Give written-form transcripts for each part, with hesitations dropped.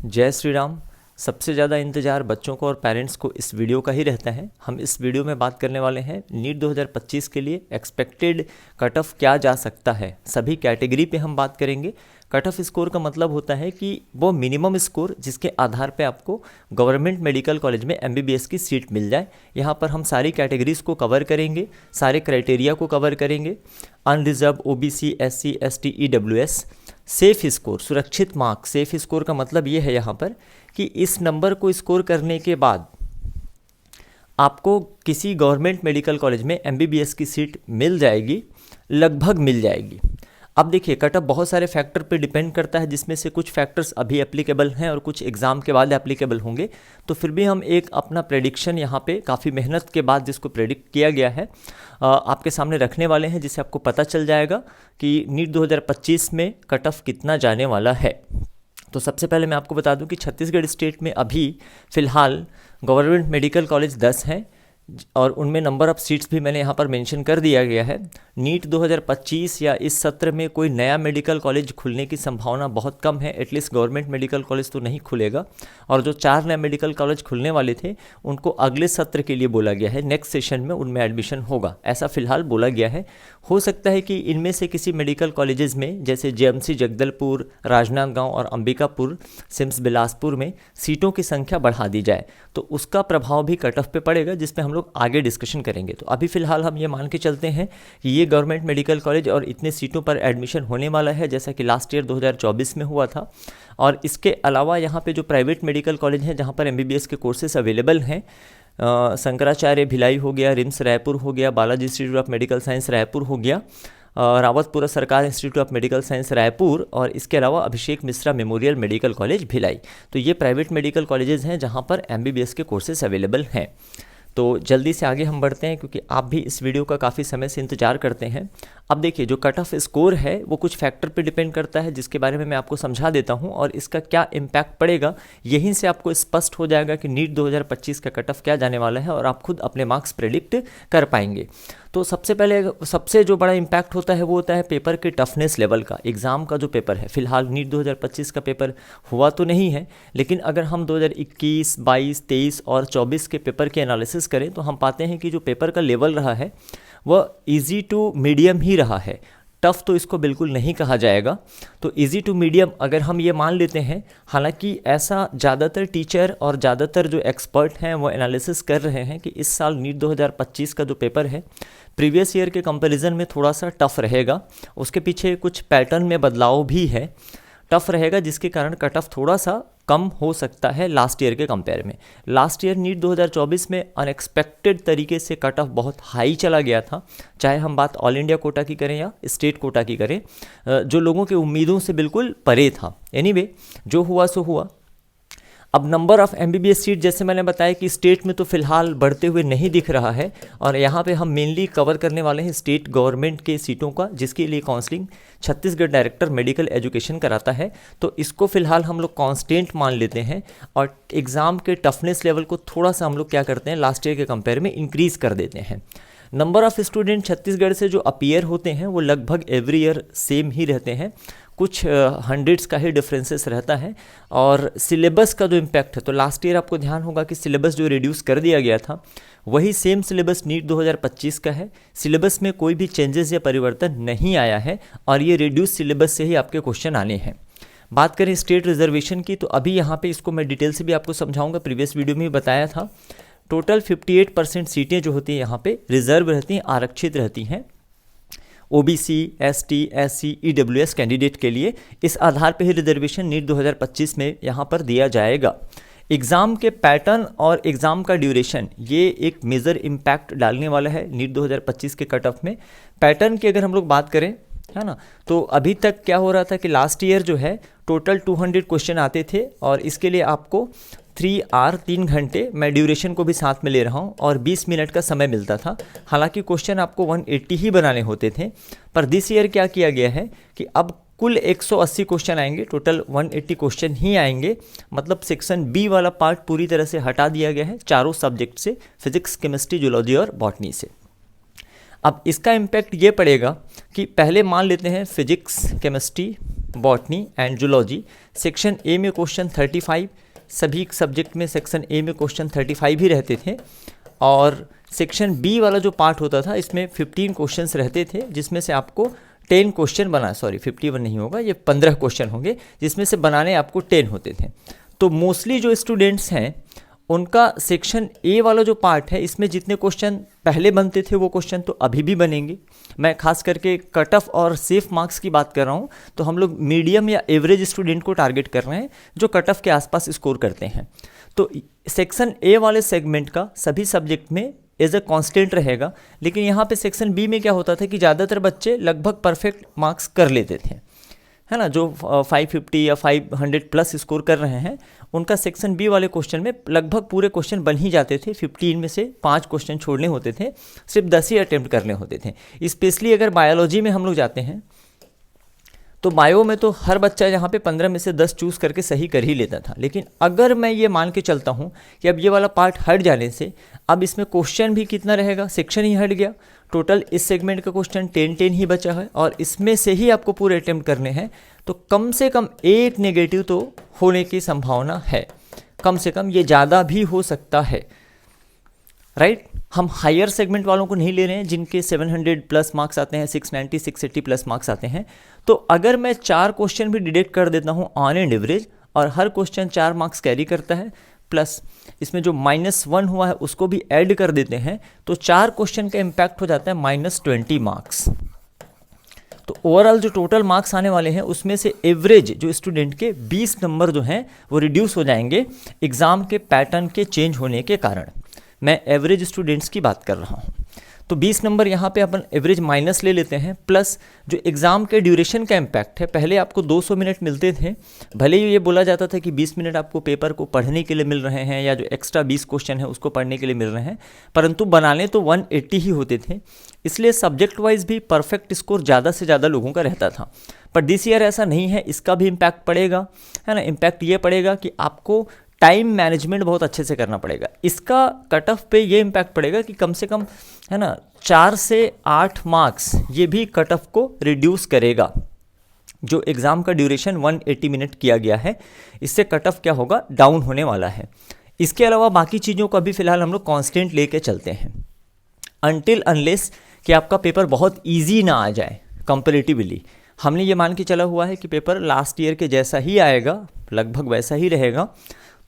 जय श्री राम। सबसे ज़्यादा इंतज़ार बच्चों को और पेरेंट्स को इस वीडियो का ही रहता है। हम इस वीडियो में बात करने वाले हैं नीट 2025 के लिए एक्सपेक्टेड कट ऑफ क्या जा सकता है। सभी कैटेगरी पे हम बात करेंगे। कट ऑफ स्कोर का मतलब होता है कि वो मिनिमम स्कोर जिसके आधार पे आपको गवर्नमेंट मेडिकल कॉलेज में एमबीबीएस की सीट मिल जाए। यहाँ पर हम सारी कैटेगरीज को कवर करेंगे, सारे क्राइटेरिया को कवर करेंगे। Unreserved, OBC, SC, ST, EWS, safe score, सुरक्षित मार्क्स। सेफ स्कोर का मतलब ये है यहाँ पर कि इस नंबर को स्कोर करने के बाद आपको किसी गवर्नमेंट मेडिकल कॉलेज में एमबीबीएस की सीट मिल जाएगी, लगभग मिल जाएगी। अब देखिए, कट ऑफ बहुत सारे फैक्टर पे डिपेंड करता है, जिसमें से कुछ फैक्टर्स अभी एप्लीकेबल हैं और कुछ एग्ज़ाम के बाद एप्लीकेबल होंगे। तो फिर भी हम एक अपना प्रेडिक्शन यहाँ पे काफ़ी मेहनत के बाद जिसको प्रेडिक्ट किया गया है आपके सामने रखने वाले हैं, जिससे आपको पता चल जाएगा कि नीट 2025 में कट ऑफ कितना जाने वाला है। तो सबसे पहले मैं आपको बता दूं कि छत्तीसगढ़ स्टेट में अभी फ़िलहाल गवर्नमेंट मेडिकल कॉलेज 10 हैं और उनमें नंबर ऑफ़ सीट्स भी मैंने यहाँ पर मेंशन कर दिया गया है। नीट 2025 या इस सत्र में कोई नया मेडिकल कॉलेज खुलने की संभावना बहुत कम है। एटलीस्ट गवर्नमेंट मेडिकल कॉलेज तो नहीं खुलेगा, और जो 4 नए मेडिकल कॉलेज खुलने वाले थे उनको अगले सत्र के लिए बोला गया है, नेक्स्ट सेशन में उनमें एडमिशन होगा, ऐसा फ़िलहाल बोला गया है। हो सकता है कि इनमें से किसी मेडिकल कॉलेजेस में, जैसे जेएमसी जगदलपुर, राजनांदगांव और अंबिकापुर, सिम्स बिलासपुर में सीटों की संख्या बढ़ा दी जाए, तो उसका प्रभाव भी कट ऑफ पे पड़ेगा, जिसमें हम लोग आगे डिस्कशन करेंगे। तो अभी फ़िलहाल हम ये मान के चलते हैं कि ये गवर्नमेंट मेडिकल कॉलेज और इतने सीटों पर एडमिशन होने वाला है, जैसा कि लास्ट ईयर 2024 में हुआ था। और इसके अलावा यहाँ पे जो प्राइवेट मेडिकल कॉलेज हैं जहाँ पर एमबीबीएस के कोर्सेज अवेलेबल हैं, शंकराचार्य भिलाई हो गया, रिम्स रायपुर हो गया, Balaji institute of medical science Raipur हो गया, Rawatpura Sarkar institute of medical science Raipur, और इसके अलावा Abhishek Mishra memorial medical college Bhilai. तो ये प्राइवेट मेडिकल कॉलेजेस हैं जहाँ पर एमबीबीएस के कोर्सेज अवेलेबल हैं। तो जल्दी से आगे हम बढ़ते हैं, क्योंकि आप भी इस वीडियो का काफ़ी समय से इंतजार करते हैं। अब देखिए, जो कट ऑफ स्कोर है वो कुछ फैक्टर पे डिपेंड करता है, जिसके बारे में मैं आपको समझा देता हूं, और इसका क्या इम्पैक्ट पड़ेगा यहीं से आपको स्पष्ट हो जाएगा कि नीट 2025 का कट ऑफ क्या जाने वाला है, और आप खुद अपने मार्क्स प्रेडिक्ट कर पाएंगे। तो सबसे पहले सबसे जो बड़ा इम्पैक्ट होता है वो होता है पेपर के टफनेस लेवल का। एग्ज़ाम का जो पेपर है, फिलहाल नीट 2025 का पेपर हुआ तो नहीं है, लेकिन अगर हम 2021, 22, 23 और 24 के पेपर के एनालिसिस करें तो हम पाते हैं कि जो पेपर का लेवल रहा है वह इजी टू मीडियम ही रहा है। टफ़ तो इसको बिल्कुल नहीं कहा जाएगा। तो इजी टू मीडियम अगर हम ये मान लेते हैं, हालांकि ऐसा ज़्यादातर टीचर और ज़्यादातर जो एक्सपर्ट हैं वो एनालिसिस कर रहे हैं कि इस साल नीट 2025 का जो पेपर है प्रीवियस ईयर के कंपैरिजन में थोड़ा सा टफ़ रहेगा। उसके पीछे कुछ पैटर्न में बदलाव भी है, टफ़ रहेगा, जिसके कारण कट ऑफ थोड़ा सा कम हो सकता है लास्ट ईयर के कंपेयर में। लास्ट ईयर नीट 2024 में अनएक्सपेक्टेड तरीके से कट ऑफ बहुत हाई चला गया था, चाहे हम बात ऑल इंडिया कोटा की करें या स्टेट कोटा की करें, जो लोगों की उम्मीदों से बिल्कुल परे था। एनीवे, जो हुआ सो हुआ। अब नंबर ऑफ़ एमबीबीएस सीट, जैसे मैंने बताया कि स्टेट में तो फिलहाल बढ़ते हुए नहीं दिख रहा है, और यहाँ पे हम मेनली कवर करने वाले हैं स्टेट गवर्नमेंट के सीटों का, जिसके लिए counselling Chhattisgarh director medical education कराता है। तो इसको फिलहाल हम लोग कांस्टेंट मान लेते हैं, और एग्ज़ाम के टफनेस लेवल को थोड़ा सा हम लोग क्या करते हैं, लास्ट ईयर के कंपेयर में इंक्रीज़ कर देते हैं। नंबर ऑफ़ स्टूडेंट छत्तीसगढ़ से जो अपीयर होते हैं वो लगभग एवरी ईयर सेम ही रहते हैं, कुछ हंड्रेड्स का ही डिफरेंसेस रहता है। और सिलेबस का जो इम्पैक्ट है, तो लास्ट ईयर आपको ध्यान होगा कि सिलेबस जो रिड्यूस कर दिया गया था वही सेम सिलेबस नीट 2025 का है। सिलेबस में कोई भी चेंजेस या परिवर्तन नहीं आया है, और ये रिड्यूस सिलेबस से ही आपके क्वेश्चन आने हैं। बात करें स्टेट रिजर्वेशन की, तो अभी यहाँ पे इसको मैं डिटेल से भी आपको समझाऊंगा, प्रीवियस वीडियो में भी बताया था। टोटल 58% सीटें जो होती हैं यहाँ पे रिजर्व रहती हैं, आरक्षित रहती हैं OBC, ST, SC, EWS candidate के लिए। इस आधार पे ही रिजर्वेशन नीट 2025 में यहाँ पर दिया जाएगा। एग्ज़ाम के पैटर्न और एग्ज़ाम का ड्यूरेशन, ये एक मेजर इम्पैक्ट डालने वाला है नीट 2025 के कट ऑफ में। पैटर्न की अगर हम लोग बात करें, है ना, तो अभी तक क्या हो रहा था कि लास्ट ईयर जो है टोटल 200 क्वेश्चन आते थे, और इसके लिए आपको 3 आवर 3 घंटे, मैं ड्यूरेशन को भी साथ में ले रहा हूँ, और 20 मिनट का समय मिलता था। हालांकि क्वेश्चन आपको 180 ही बनाने होते थे, पर दिस ईयर क्या किया गया है कि अब कुल 180 क्वेश्चन आएंगे, टोटल 180 क्वेश्चन ही आएंगे। मतलब सेक्शन बी वाला पार्ट पूरी तरह से हटा दिया गया है, चारों सब्जेक्ट से, फिजिक्स, केमिस्ट्री, जूलॉजी और बॉटनी से। अब इसका इम्पैक्ट ये पड़ेगा कि पहले मान लेते हैं physics, chemistry, botany and zoology. Section A में क्वेश्चन 35, सभी सब्जेक्ट में सेक्शन ए में क्वेश्चन 35 ही रहते थे, और सेक्शन बी वाला जो पार्ट होता था इसमें 15 क्वेश्चंस रहते थे, जिसमें से आपको 10 क्वेश्चन बना, सॉरी 51 नहीं होगा, ये 15 क्वेश्चन होंगे, जिसमें से बनाने आपको 10 होते थे। तो मोस्टली जो स्टूडेंट्स हैं उनका सेक्शन ए वाला जो पार्ट है इसमें जितने क्वेश्चन पहले बनते थे वो क्वेश्चन तो अभी भी बनेंगे। मैं खास करके कट ऑफ और सेफ मार्क्स की बात कर रहा हूँ, तो हम लोग मीडियम या एवरेज स्टूडेंट को टारगेट कर रहे हैं जो कट ऑफ के आसपास स्कोर करते हैं। तो सेक्शन ए वाले सेगमेंट का सभी सब्जेक्ट में एज अ कांस्टेंट रहेगा, लेकिन यहाँ पे सेक्शन बी में क्या होता था कि ज़्यादातर बच्चे लगभग परफेक्ट मार्क्स कर लेते थे, है ना, जो 550 या 500 प्लस स्कोर कर रहे हैं उनका सेक्शन बी वाले क्वेश्चन में लगभग पूरे क्वेश्चन बन ही जाते थे। 15 में से 5 क्वेश्चन छोड़ने होते थे, सिर्फ 10 ही अटेम्प्ट करने होते थे। स्पेशली अगर बायोलॉजी में हम लोग जाते हैं तो बायो में तो हर बच्चा यहाँ पे 15 में से 10 चूज़ करके सही कर ही लेता था। लेकिन अगर मैं ये मान के चलता हूँ कि अब ये वाला पार्ट हट जाने से अब इसमें क्वेश्चन भी कितना रहेगा, सेक्शन ही हट गया, टोटल इस सेगमेंट का क्वेश्चन 10 ही बचा है और इसमें से ही आपको पूरे अटेम्प्ट करने हैं, तो कम से कम एक नेगेटिव तो होने की संभावना है, कम से कम ये ज़्यादा भी हो सकता है, राइट। हम हायर सेगमेंट वालों को नहीं ले रहे हैं जिनके 700 प्लस मार्क्स आते हैं, 690 680 प्लस मार्क्स आते हैं। तो अगर मैं 4 क्वेश्चन भी डिडक्ट कर देता हूँ ऑन एंड एवरेज और हर क्वेश्चन 4 मार्क्स कैरी करता है, प्लस इसमें जो -1 हुआ है उसको भी ऐड कर देते हैं, तो 4 क्वेश्चन का इम्पैक्ट हो जाता है -20 मार्क्स। तो ओवरऑल जो टोटल मार्क्स आने वाले हैं उसमें से एवरेज जो स्टूडेंट के 20 नंबर जो हैं वो रिड्यूस हो जाएंगे एग्ज़ाम के पैटर्न के चेंज होने के कारण। मैं एवरेज स्टूडेंट्स की बात कर रहा हूँ। तो 20 नंबर यहाँ पे अपन एवरेज माइनस ले लेते हैं, प्लस जो एग्ज़ाम के ड्यूरेशन का इम्पैक्ट है, पहले आपको 200 मिनट मिलते थे, भले ही ये बोला जाता था कि 20 मिनट आपको पेपर को पढ़ने के लिए मिल रहे हैं या जो एक्स्ट्रा 20 क्वेश्चन है उसको पढ़ने के लिए मिल रहे हैं, परंतु बनाने तो 180 ही होते थे, इसलिए सब्जेक्ट वाइज भी परफेक्ट स्कोर ज़्यादा से ज़्यादा लोगों का रहता था। पर दिस ईयर ऐसा नहीं है, इसका भी इम्पैक्ट पड़ेगा, है ना। इम्पैक्ट ये पड़ेगा कि आपको टाइम मैनेजमेंट बहुत अच्छे से करना पड़ेगा। इसका कट ऑफ पे ये इम्पैक्ट पड़ेगा कि कम से कम, है ना, 4 से 8 मार्क्स ये भी कट ऑफ को रिड्यूस करेगा। जो एग्ज़ाम का ड्यूरेशन 180 मिनट किया गया है, इससे कट ऑफ क्या होगा, डाउन होने वाला है। इसके अलावा बाकी चीज़ों को अभी फ़िलहाल हम लोग कॉन्स्टेंट लेके चलते हैं, अनटिल अनलेस कि आपका पेपर बहुत ईजी ना आ जाए कंपेरेटिवली। हमने ये मान के चला हुआ है कि पेपर लास्ट ईयर के जैसा ही आएगा, लगभग वैसा ही रहेगा।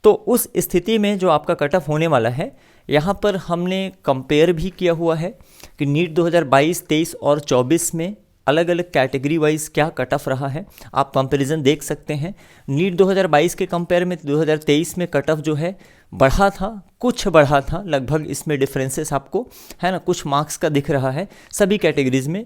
तो उस स्थिति में जो आपका कट ऑफ होने वाला है, यहाँ पर हमने कंपेयर भी किया हुआ है कि नीट 2022, 23 और 24 में अलग अलग कैटेगरी वाइज क्या कट ऑफ रहा है। आप कंपैरिजन देख सकते हैं। नीट 2022 के कंपेयर में 2023 में कट ऑफ जो है बढ़ा था, कुछ बढ़ा था, लगभग इसमें डिफरेंसेस आपको, है ना, कुछ मार्क्स का दिख रहा है सभी कैटेगरीज में,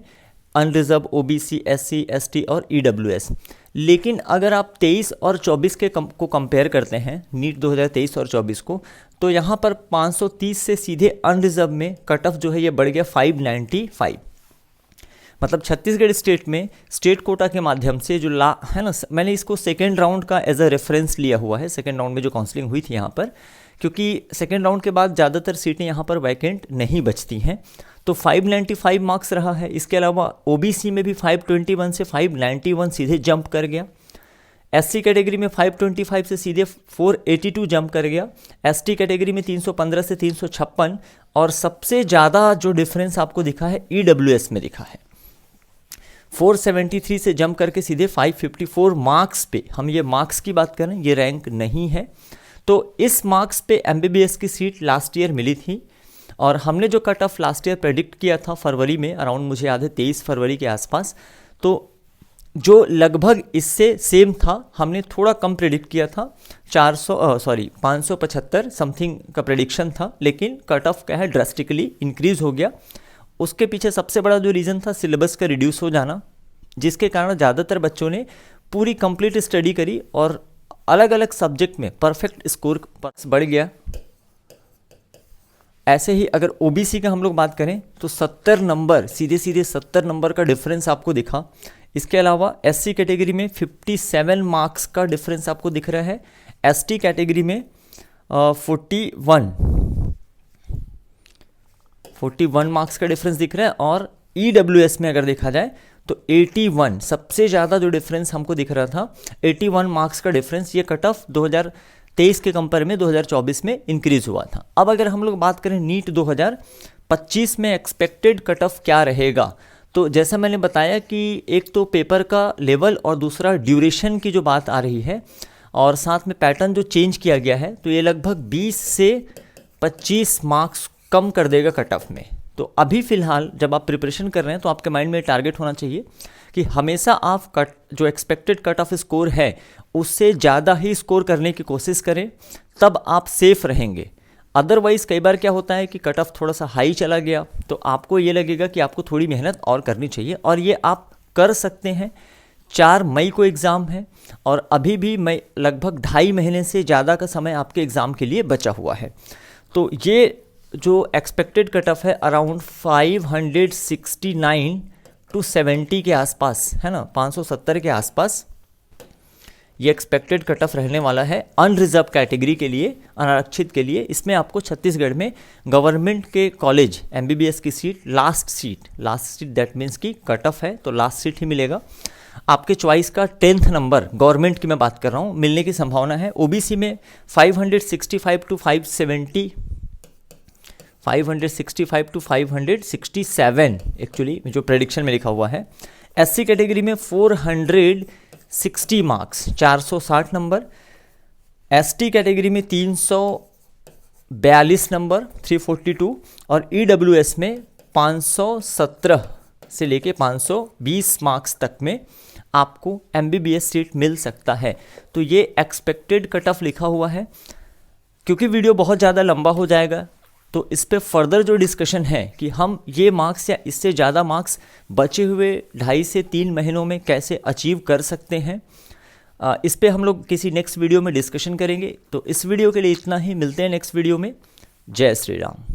अनरिजर्व, OBC, SC, ST और EWS। लेकिन अगर आप 23 और 24 के को कंपेयर करते हैं, नीट 2023 और 24 को, तो यहाँ पर 530 से सीधे अनरिजर्व में कट ऑफ जो है ये बढ़ गया 595। मतलब छत्तीसगढ़ स्टेट में स्टेट कोटा के माध्यम से जो है ना, मैंने इसको सेकेंड राउंड का एज अ रेफरेंस लिया हुआ है, सेकेंड राउंड में जो काउंसलिंग हुई थी यहाँ पर, क्योंकि सेकेंड राउंड के बाद ज़्यादातर सीटें यहाँ पर वैकेंट नहीं बचती हैं। तो 595 मार्क्स रहा है। इसके अलावा OBC में भी 521 से 591 सीधे जंप कर गया, SC कैटेगरी में 525 से सीधे 482 जंप कर गया, ST कैटेगरी में 315 से 356, और सबसे ज़्यादा जो डिफरेंस आपको दिखा है EWS में दिखा है, 473 से जंप करके सीधे 554 मार्क्स पे। हम ये मार्क्स की बात करें, ये रैंक नहीं है। तो इस मार्क्स पे MBBS की सीट लास्ट ईयर मिली थी, और हमने जो cut off last year predict किया था फरवरी में, अराउंड मुझे याद है 23 फरवरी के आसपास, तो जो लगभग इससे सेम था, हमने थोड़ा कम प्रेडिक्ट किया था, 575 समथिंग का प्रेडिक्शन था, लेकिन कट ऑफ क्या है ड्रास्टिकली इंक्रीज हो गया। उसके पीछे सबसे बड़ा जो रीज़न था सिलेबस का रिड्यूस हो जाना, जिसके कारण ज़्यादातर बच्चों ने पूरी कंप्लीट स्टडी करी और अलग अलग सब्जेक्ट में परफेक्ट स्कोर बढ़ गया। ऐसे ही अगर OBC का हम लोग बात करें तो 70 नंबर, सीधे सीधे 70 नंबर का डिफरेंस आपको दिखा। इसके अलावा SC कैटेगरी में 57 मार्क्स का डिफरेंस आपको दिख रहा है, ST कैटेगरी में 41 मार्क्स का डिफरेंस दिख रहा है, और EWS में अगर देखा जाए तो 81 सबसे ज़्यादा जो डिफरेंस हमको दिख रहा था, 81 मार्क्स का डिफरेंस, ये कट ऑफ 2023 के कंपेयर में 2024 में इंक्रीज हुआ था। अब अगर हम लोग बात करें नीट 2025 में एक्सपेक्टेड कट ऑफ क्या रहेगा, तो जैसा मैंने बताया कि एक तो पेपर का लेवल और दूसरा ड्यूरेशन की जो बात आ रही है, और साथ में पैटर्न जो चेंज किया गया है, तो ये लगभग 20 से 25 मार्क्स कम कर देगा कट ऑफ में। तो अभी फ़िलहाल जब आप प्रिपरेशन कर रहे हैं तो आपके माइंड में टारगेट होना चाहिए कि हमेशा आप जो एक्सपेक्टेड कट ऑफ स्कोर है उससे ज़्यादा ही स्कोर करने की कोशिश करें, तब आप सेफ रहेंगे। अदरवाइज़ कई बार क्या होता है कि कट ऑफ थोड़ा सा हाई चला गया तो आपको ये लगेगा कि आपको थोड़ी मेहनत और करनी चाहिए, और ये आप कर सकते हैं। 4 मई को एग्ज़ाम है और अभी भी लगभग 2.5 महीने से ज़्यादा का समय आपके एग्ज़ाम के लिए बचा हुआ है। तो ये जो एक्सपेक्टेड कट ऑफ है अराउंड 569 to 70 के आसपास है ना, 570 के आसपास ये एक्सपेक्टेड कट ऑफ रहने वाला है अनरिजर्व कैटेगरी के लिए, अनारक्षित के लिए। इसमें आपको छत्तीसगढ़ में गवर्नमेंट के कॉलेज MBBS की seat, last seat that means की कट ऑफ है तो लास्ट सीट ही मिलेगा। आपके चॉइस का 10th नंबर, गवर्नमेंट की मैं बात कर रहा हूँ, मिलने की संभावना है। OBC में 565 to 567 एक्चुअली जो प्रेडिक्शन में लिखा हुआ है। SC कैटेगरी में 460 मार्क्स, 460 नंबर। ST कैटेगरी में 342 नंबर, 342, और EWS में 517 से लेके 520 मार्क्स तक में आपको MBBS सीट मिल सकता है। तो ये एक्सपेक्टेड कट ऑफ लिखा हुआ है। क्योंकि वीडियो बहुत ज़्यादा लंबा हो जाएगा तो इस पे फर्दर जो डिस्कशन है कि हम ये मार्क्स या इससे ज़्यादा मार्क्स बचे हुए 2.5 से 3 महीनों में कैसे अचीव कर सकते हैं, इस पे हम लोग किसी नेक्स्ट वीडियो में डिस्कशन करेंगे। तो इस वीडियो के लिए इतना ही, मिलते हैं नेक्स्ट वीडियो में। जय श्री राम।